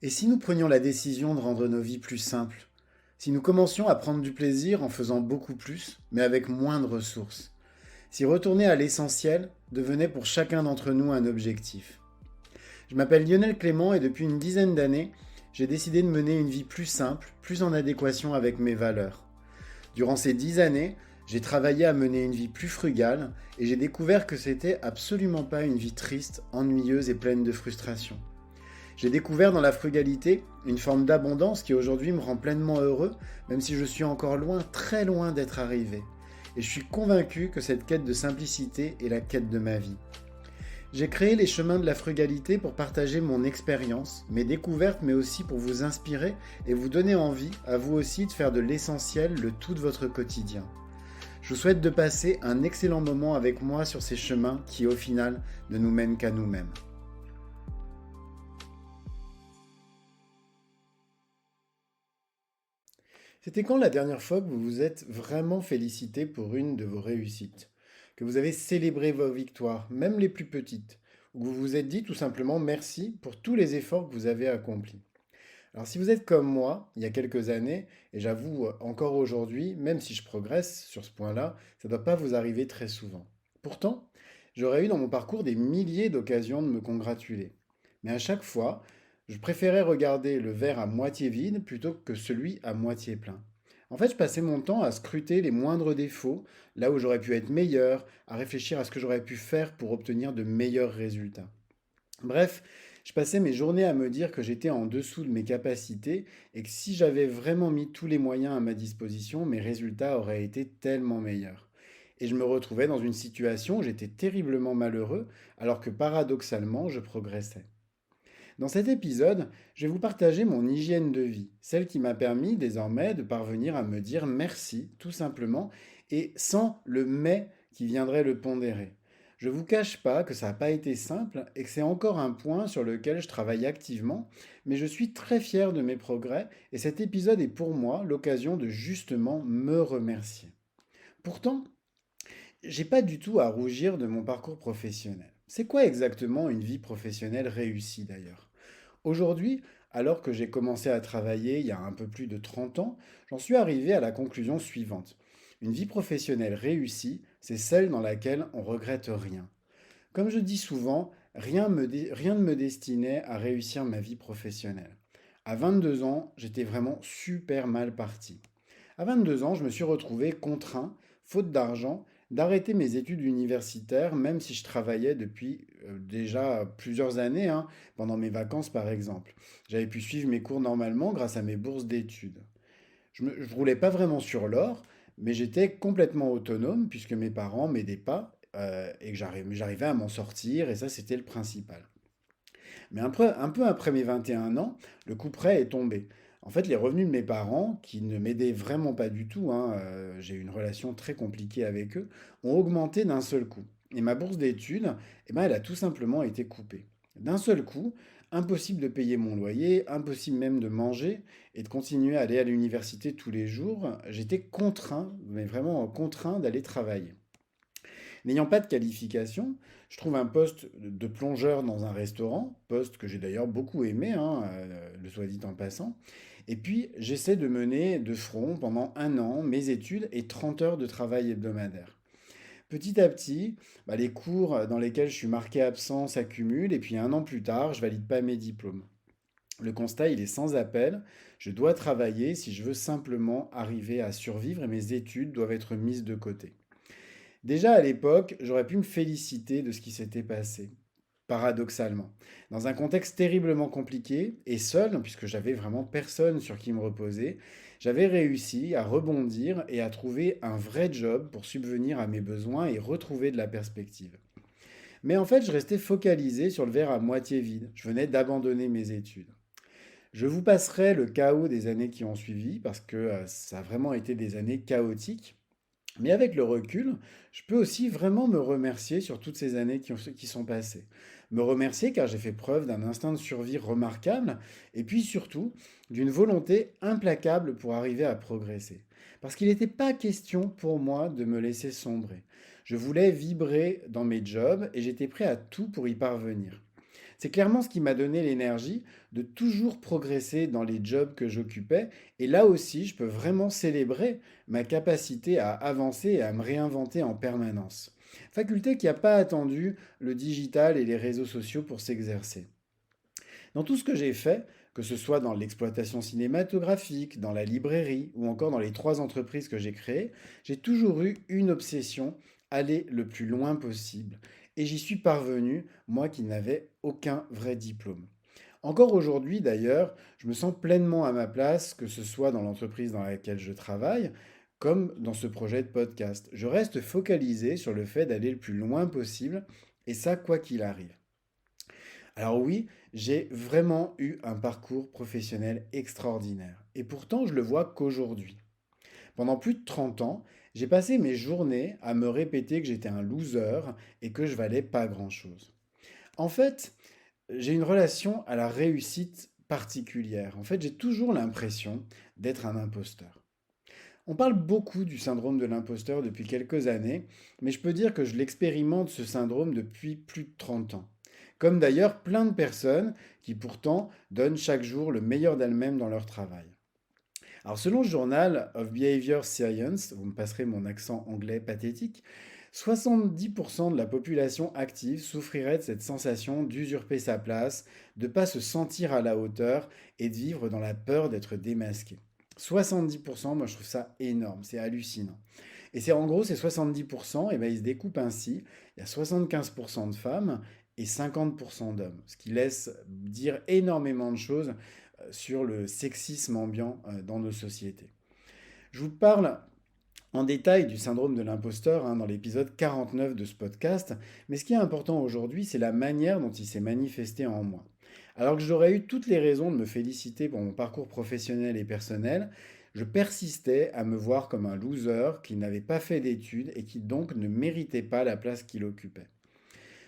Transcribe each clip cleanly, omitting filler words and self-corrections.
Et si nous prenions la décision de rendre nos vies plus simples? Si nous commencions à prendre du plaisir en faisant beaucoup plus, mais avec moins de ressources? Si retourner à l'essentiel devenait pour chacun d'entre nous un objectif? Je m'appelle Lionel Clément et depuis une dizaine d'années, j'ai décidé de mener une vie plus simple, plus en adéquation avec mes valeurs. Durant ces 10 années, j'ai travaillé à mener une vie plus frugale et j'ai découvert que c'était absolument pas une vie triste, ennuyeuse et pleine de frustration. J'ai découvert dans la frugalité une forme d'abondance qui aujourd'hui me rend pleinement heureux, même si je suis encore loin, très loin d'être arrivé. Et je suis convaincu que cette quête de simplicité est la quête de ma vie. J'ai créé les chemins de la frugalité pour partager mon expérience, mes découvertes, mais aussi pour vous inspirer et vous donner envie, à vous aussi, de faire de l'essentiel le tout de votre quotidien. Je vous souhaite de passer un excellent moment avec moi sur ces chemins qui, au final, ne nous mènent qu'à nous-mêmes. C'était quand la dernière fois que vous vous êtes vraiment félicité pour une de vos réussites? Que vous avez célébré vos victoires, même les plus petites? Ou que vous vous êtes dit tout simplement merci pour tous les efforts que vous avez accomplis? Alors si vous êtes comme moi, il y a quelques années, et j'avoue encore aujourd'hui, même si je progresse sur ce point-là, ça ne doit pas vous arriver très souvent. Pourtant, j'aurais eu dans mon parcours des milliers d'occasions de me congratuler. Mais à chaque fois, je préférais regarder le verre à moitié vide plutôt que celui à moitié plein. En fait, je passais mon temps à scruter les moindres défauts, là où j'aurais pu être meilleur, à réfléchir à ce que j'aurais pu faire pour obtenir de meilleurs résultats. Bref, je passais mes journées à me dire que j'étais en dessous de mes capacités et que si j'avais vraiment mis tous les moyens à ma disposition, mes résultats auraient été tellement meilleurs. Et je me retrouvais dans une situation où j'étais terriblement malheureux, alors que paradoxalement, je progressais. Dans cet épisode, je vais vous partager mon hygiène de vie, celle qui m'a permis désormais de parvenir à me dire merci, tout simplement, et sans le mais qui viendrait le pondérer. Je ne vous cache pas que ça n'a pas été simple et que c'est encore un point sur lequel je travaille activement, mais je suis très fier de mes progrès et cet épisode est pour moi l'occasion de justement me remercier. Pourtant, j'ai pas du tout à rougir de mon parcours professionnel. C'est quoi exactement une vie professionnelle réussie d'ailleurs? Aujourd'hui, alors que j'ai commencé à travailler il y a un peu plus de 30 ans, j'en suis arrivé à la conclusion suivante. Une vie professionnelle réussie, c'est celle dans laquelle on regrette rien. Comme je dis souvent, rien ne me destinait à réussir ma vie professionnelle. À 22 ans, j'étais vraiment super mal parti. À 22 ans, je me suis retrouvé contraint, faute d'argent, d'arrêter mes études universitaires, même si je travaillais depuis déjà plusieurs années, hein, pendant mes vacances par exemple. J'avais pu suivre mes cours normalement grâce à mes bourses d'études. Je roulais pas vraiment sur l'or, mais j'étais complètement autonome puisque mes parents m'aidaient pas et que j'arrivais à m'en sortir et ça c'était le principal. Mais un peu après mes 21 ans, le coup près est tombé. En fait, les revenus de mes parents, qui ne m'aidaient vraiment pas du tout, hein, j'ai eu une relation très compliquée avec eux, ont augmenté d'un seul coup. Et ma bourse d'études, eh ben, elle a tout simplement été coupée. D'un seul coup, impossible de payer mon loyer, impossible même de manger et de continuer à aller à l'université tous les jours. J'étais contraint, mais vraiment contraint d'aller travailler. N'ayant pas de qualification, je trouve un poste de plongeur dans un restaurant, poste que j'ai d'ailleurs beaucoup aimé, hein, le soit dit en passant. Et puis, j'essaie de mener de front pendant un an mes études et 30 heures de travail hebdomadaire. Petit à petit, les cours dans lesquels je suis marqué absent s'accumulent et puis un an plus tard, je valide pas mes diplômes. Le constat, il est sans appel. Je dois travailler si je veux simplement arriver à survivre et mes études doivent être mises de côté. Déjà à l'époque, j'aurais pu me féliciter de ce qui s'était passé, paradoxalement. Dans un contexte terriblement compliqué et seul, puisque j'avais vraiment personne sur qui me reposer, j'avais réussi à rebondir et à trouver un vrai job pour subvenir à mes besoins et retrouver de la perspective. Mais en fait, je restais focalisé sur le verre à moitié vide. Je venais d'abandonner mes études. Je vous passerai le chaos des années qui ont suivi parce que ça a vraiment été des années chaotiques. Mais avec le recul, je peux aussi vraiment me remercier sur toutes ces années qui sont passées. Me remercier car j'ai fait preuve d'un instinct de survie remarquable et puis surtout d'une volonté implacable pour arriver à progresser. Parce qu'il n'était pas question pour moi de me laisser sombrer. Je voulais vibrer dans mes jobs et j'étais prêt à tout pour y parvenir. C'est clairement ce qui m'a donné l'énergie de toujours progresser dans les jobs que j'occupais. Et là aussi, je peux vraiment célébrer ma capacité à avancer et à me réinventer en permanence. Faculté qui n'a pas attendu le digital et les réseaux sociaux pour s'exercer. Dans tout ce que j'ai fait, que ce soit dans l'exploitation cinématographique, dans la librairie ou encore dans les 3 entreprises que j'ai créées, j'ai toujours eu une obsession, aller le plus loin possible. Et j'y suis parvenu, moi qui n'avais aucun vrai diplôme. Encore aujourd'hui d'ailleurs, je me sens pleinement à ma place, que ce soit dans l'entreprise dans laquelle je travaille, comme dans ce projet de podcast. Je reste focalisé sur le fait d'aller le plus loin possible, et ça quoi qu'il arrive. Alors oui, j'ai vraiment eu un parcours professionnel extraordinaire. Et pourtant, je le vois qu'aujourd'hui. Pendant plus de 30 ans, j'ai passé mes journées à me répéter que j'étais un loser et que je valais pas grand-chose. En fait, j'ai une relation à la réussite particulière. En fait, j'ai toujours l'impression d'être un imposteur. On parle beaucoup du syndrome de l'imposteur depuis quelques années, mais je peux dire que je l'expérimente ce syndrome depuis plus de 30 ans. Comme d'ailleurs plein de personnes qui pourtant donnent chaque jour le meilleur d'elles-mêmes dans leur travail. Alors selon le journal of Behavior Science, vous me passerez mon accent anglais pathétique, 70% de la population active souffrirait de cette sensation d'usurper sa place, de ne pas se sentir à la hauteur et de vivre dans la peur d'être démasqué. 70%, moi je trouve ça énorme, c'est hallucinant. Et c'est en gros, ces 70%, et ben, ils se découpent ainsi. Il y a 75% de femmes et 50% d'hommes, ce qui laisse dire énormément de choses sur le sexisme ambiant dans nos sociétés. Je vous parle en détail du syndrome de l'imposteur dans l'épisode 49 de ce podcast, mais ce qui est important aujourd'hui, c'est la manière dont il s'est manifesté en moi. Alors que j'aurais eu toutes les raisons de me féliciter pour mon parcours professionnel et personnel, je persistais à me voir comme un loser qui n'avait pas fait d'études et qui donc ne méritait pas la place qu'il occupait.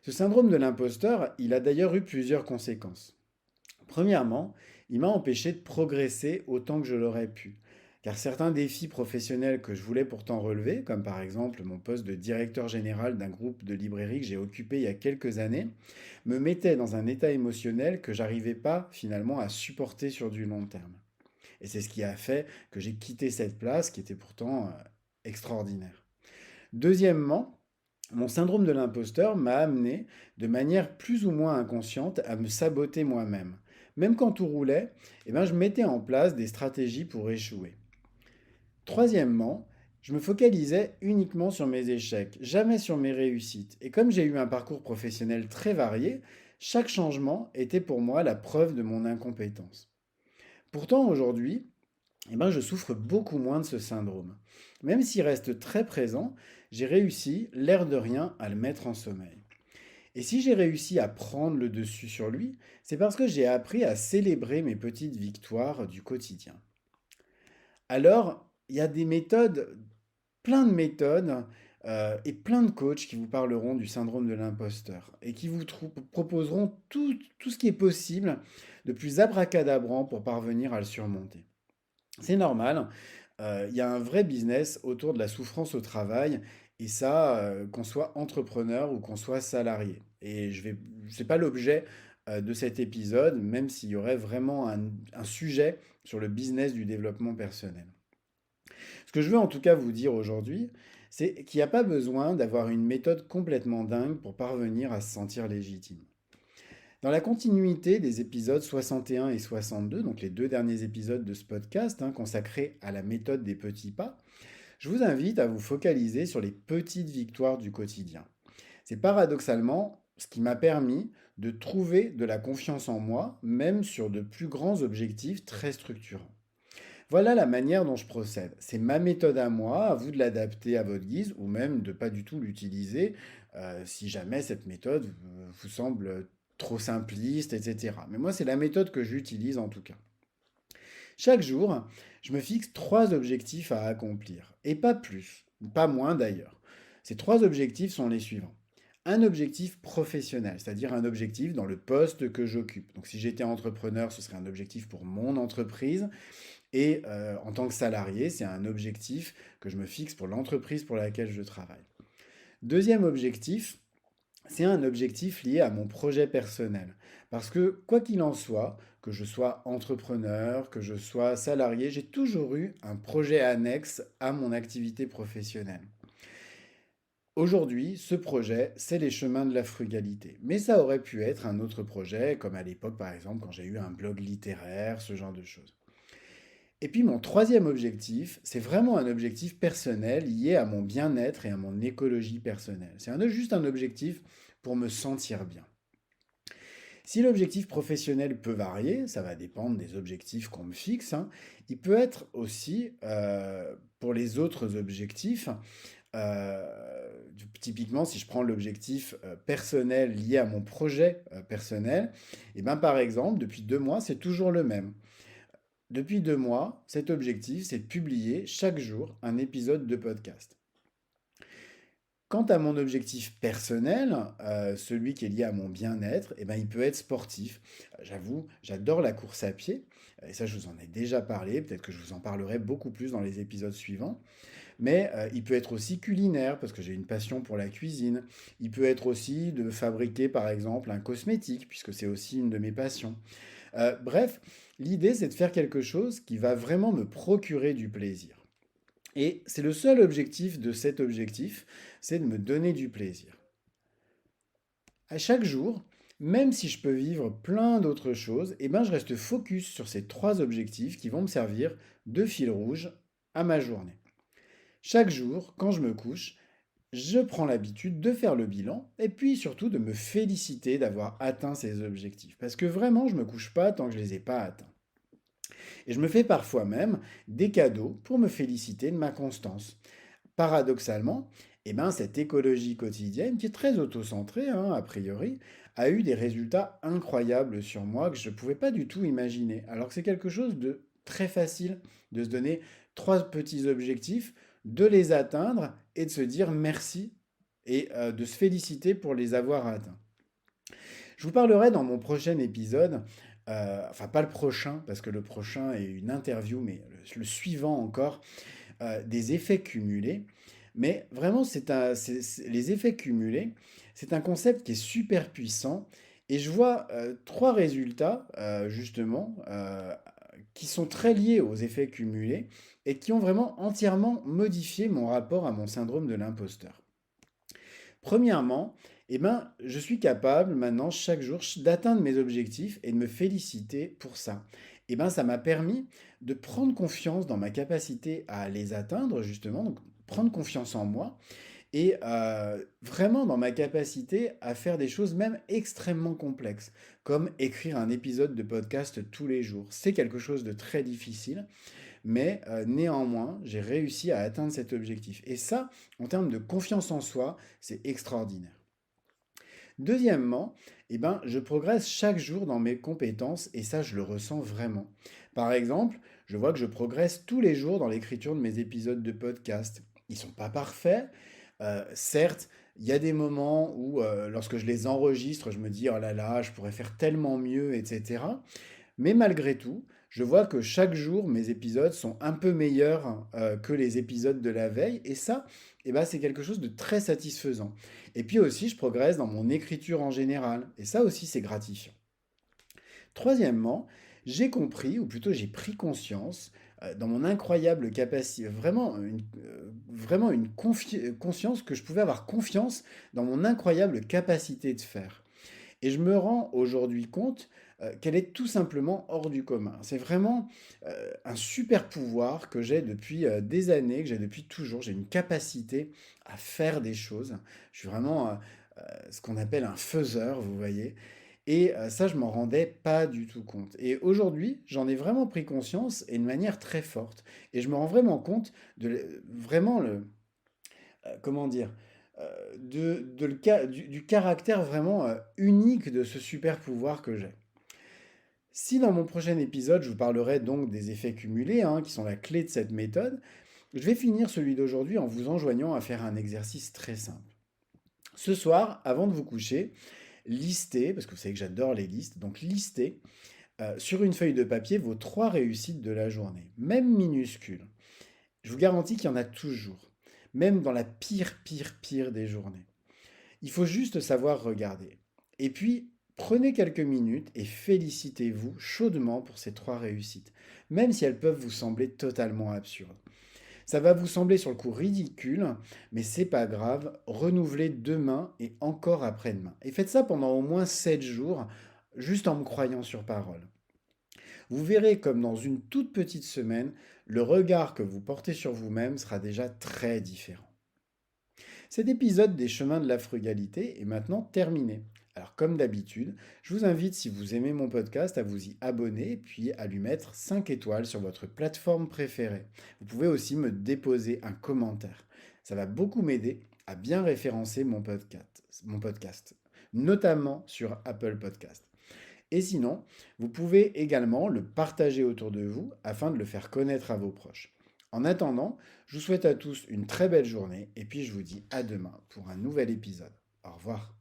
Ce syndrome de l'imposteur, il a d'ailleurs eu plusieurs conséquences. Premièrement, il m'a empêché de progresser autant que je l'aurais pu. Car certains défis professionnels que je voulais pourtant relever, comme par exemple mon poste de directeur général d'un groupe de librairie que j'ai occupé il y a quelques années, me mettaient dans un état émotionnel que j'arrivais pas finalement à supporter sur du long terme. Et c'est ce qui a fait que j'ai quitté cette place qui était pourtant extraordinaire. Deuxièmement, mon syndrome de l'imposteur m'a amené, de manière plus ou moins inconsciente, à me saboter moi-même. Même quand tout roulait, je mettais en place des stratégies pour échouer. Troisièmement, je me focalisais uniquement sur mes échecs, jamais sur mes réussites. Et comme j'ai eu un parcours professionnel très varié, chaque changement était pour moi la preuve de mon incompétence. Pourtant, aujourd'hui, je souffre beaucoup moins de ce syndrome. Même s'il reste très présent, j'ai réussi, l'air de rien, à le mettre en sommeil. Et si j'ai réussi à prendre le dessus sur lui, c'est parce que j'ai appris à célébrer mes petites victoires du quotidien. Alors, il y a des méthodes, plein de méthodes et plein de coachs qui vous parleront du syndrome de l'imposteur et qui vous proposeront tout ce qui est possible de plus abracadabrant pour parvenir à le surmonter. C'est normal, il y a un vrai business autour de la souffrance au travail et ça, qu'on soit entrepreneur ou qu'on soit salarié. Et c'est pas l'objet de cet épisode, même s'il y aurait vraiment un sujet sur le business du développement personnel. Ce que je veux en tout cas vous dire aujourd'hui, c'est qu'il n'y a pas besoin d'avoir une méthode complètement dingue pour parvenir à se sentir légitime. Dans la continuité des épisodes 61 et 62, donc les 2 derniers épisodes de ce podcast consacrés à la méthode des petits pas, je vous invite à vous focaliser sur les petites victoires du quotidien. C'est paradoxalement ce qui m'a permis de trouver de la confiance en moi, même sur de plus grands objectifs très structurants. Voilà la manière dont je procède. C'est ma méthode à moi, à vous de l'adapter à votre guise ou même de pas du tout l'utiliser si jamais cette méthode vous semble trop simpliste, etc. Mais moi, c'est la méthode que j'utilise en tout cas. Chaque jour, je me fixe 3 objectifs à accomplir, et pas plus, pas moins d'ailleurs. Ces 3 objectifs sont les suivants. Un objectif professionnel, c'est-à-dire un objectif dans le poste que j'occupe. Donc si j'étais entrepreneur, ce serait un objectif pour mon entreprise. Et en tant que salarié, c'est un objectif que je me fixe pour l'entreprise pour laquelle je travaille. Deuxième objectif, c'est un objectif lié à mon projet personnel. Parce que quoi qu'il en soit, que je sois entrepreneur, que je sois salarié, j'ai toujours eu un projet annexe à mon activité professionnelle. Aujourd'hui, ce projet, c'est les chemins de la frugalité. Mais ça aurait pu être un autre projet, comme à l'époque par exemple quand j'ai eu un blog littéraire, ce genre de choses. Et puis mon troisième objectif, c'est vraiment un objectif personnel lié à mon bien-être et à mon écologie personnelle. Juste un objectif pour me sentir bien. Si l'objectif professionnel peut varier, ça va dépendre des objectifs qu'on me fixe, hein, il peut être aussi, pour les autres objectifs, typiquement, si je prends l'objectif personnel lié à mon projet personnel, et ben par exemple, depuis 2 mois, c'est toujours le même. Depuis 2 mois, cet objectif, c'est de publier chaque jour un épisode de podcast. Quant à mon objectif personnel, celui qui est lié à mon bien-être, eh ben, il peut être sportif. J'avoue, j'adore la course à pied, et ça je vous en ai déjà parlé, peut-être que je vous en parlerai beaucoup plus dans les épisodes suivants. Mais il peut être aussi culinaire, parce que j'ai une passion pour la cuisine. Il peut être aussi de fabriquer, par exemple, un cosmétique, puisque c'est aussi une de mes passions. Bref, l'idée, c'est de faire quelque chose qui va vraiment me procurer du plaisir. Et c'est le seul objectif de cet objectif, c'est de me donner du plaisir. À chaque jour, même si je peux vivre plein d'autres choses, eh ben je reste focus sur ces trois objectifs qui vont me servir de fil rouge à ma journée. Chaque jour, quand je me couche, je prends l'habitude de faire le bilan et puis surtout de me féliciter d'avoir atteint ces objectifs. Parce que vraiment, je ne me couche pas tant que je ne les ai pas atteints. Et je me fais parfois même des cadeaux pour me féliciter de ma constance. Paradoxalement, eh ben, cette écologie quotidienne, qui est très auto-centrée, hein, a priori, a eu des résultats incroyables sur moi que je ne pouvais pas du tout imaginer. Alors que c'est quelque chose de très facile de se donner trois petits objectifs, de les atteindre et de se dire merci et de se féliciter pour les avoir atteints. Je vous parlerai dans mon prochain épisode, enfin pas le prochain, parce que le prochain est une interview, mais le suivant encore, des effets cumulés. Mais vraiment, les effets cumulés, c'est un concept qui est super puissant. Et je vois trois résultats, justement, qui sont très liés aux effets cumulés et qui ont vraiment entièrement modifié mon rapport à mon syndrome de l'imposteur. Premièrement, eh ben, je suis capable maintenant chaque jour d'atteindre mes objectifs et de me féliciter pour ça. Eh ben, ça m'a permis de prendre confiance dans ma capacité à les atteindre, justement, donc prendre confiance en moi et vraiment dans ma capacité à faire des choses même extrêmement complexes, comme écrire un épisode de podcast tous les jours. C'est quelque chose de très difficile, mais néanmoins, j'ai réussi à atteindre cet objectif. Et ça, en termes de confiance en soi, c'est extraordinaire. Deuxièmement, eh ben, je progresse chaque jour dans mes compétences et ça, je le ressens vraiment. Par exemple, je vois que je progresse tous les jours dans l'écriture de mes épisodes de podcast. Ils sont pas parfaits. Certes, il y a des moments où, lorsque je les enregistre, je me dis, oh là là, je pourrais faire tellement mieux, etc. Mais malgré tout, je vois que chaque jour, mes épisodes sont un peu meilleurs que les épisodes de la veille. Et ça, eh ben, c'est quelque chose de très satisfaisant. Et puis aussi, je progresse dans mon écriture en général. Et ça aussi, c'est gratifiant. Troisièmement, j'ai compris, ou plutôt j'ai pris conscience, dans mon incroyable capacité, vraiment une conscience que je pouvais avoir confiance dans mon incroyable capacité de faire. Et je me rends aujourd'hui compte qu'elle est tout simplement hors du commun. C'est vraiment un super pouvoir que j'ai depuis des années, que j'ai depuis toujours. J'ai une capacité à faire des choses. Je suis vraiment ce qu'on appelle un faiseur, vous voyez. Et ça, je m'en rendais pas du tout compte. Et aujourd'hui, j'en ai vraiment pris conscience et de manière très forte. Et je me rends vraiment compte vraiment comment dire, du caractère vraiment unique de ce super pouvoir que j'ai. Si dans mon prochain épisode, je vous parlerai donc des effets cumulés, hein, qui sont la clé de cette méthode, je vais finir celui d'aujourd'hui en vous enjoignant à faire un exercice très simple. Ce soir, avant de vous coucher, listez, parce que vous savez que j'adore les listes, donc listez sur une feuille de papier vos trois réussites de la journée, même minuscules. Je vous garantis qu'il y en a toujours, même dans la pire des journées. Il faut juste savoir regarder. Et puis, prenez quelques minutes et félicitez-vous chaudement pour ces 3 réussites, même si elles peuvent vous sembler totalement absurdes. Ça va vous sembler sur le coup ridicule, mais c'est pas grave, renouvelez demain et encore après-demain. Et faites ça pendant au moins 7 jours, juste en me croyant sur parole. Vous verrez comme dans une toute petite semaine, le regard que vous portez sur vous-même sera déjà très différent. Cet épisode des chemins de la frugalité est maintenant terminé. Alors comme d'habitude, je vous invite, si vous aimez mon podcast, à vous y abonner puis à lui mettre 5 étoiles sur votre plateforme préférée. Vous pouvez aussi me déposer un commentaire. Ça va beaucoup m'aider à bien référencer mon podcast, notamment sur Apple Podcast. Et sinon, vous pouvez également le partager autour de vous afin de le faire connaître à vos proches. En attendant, je vous souhaite à tous une très belle journée et puis je vous dis à demain pour un nouvel épisode. Au revoir.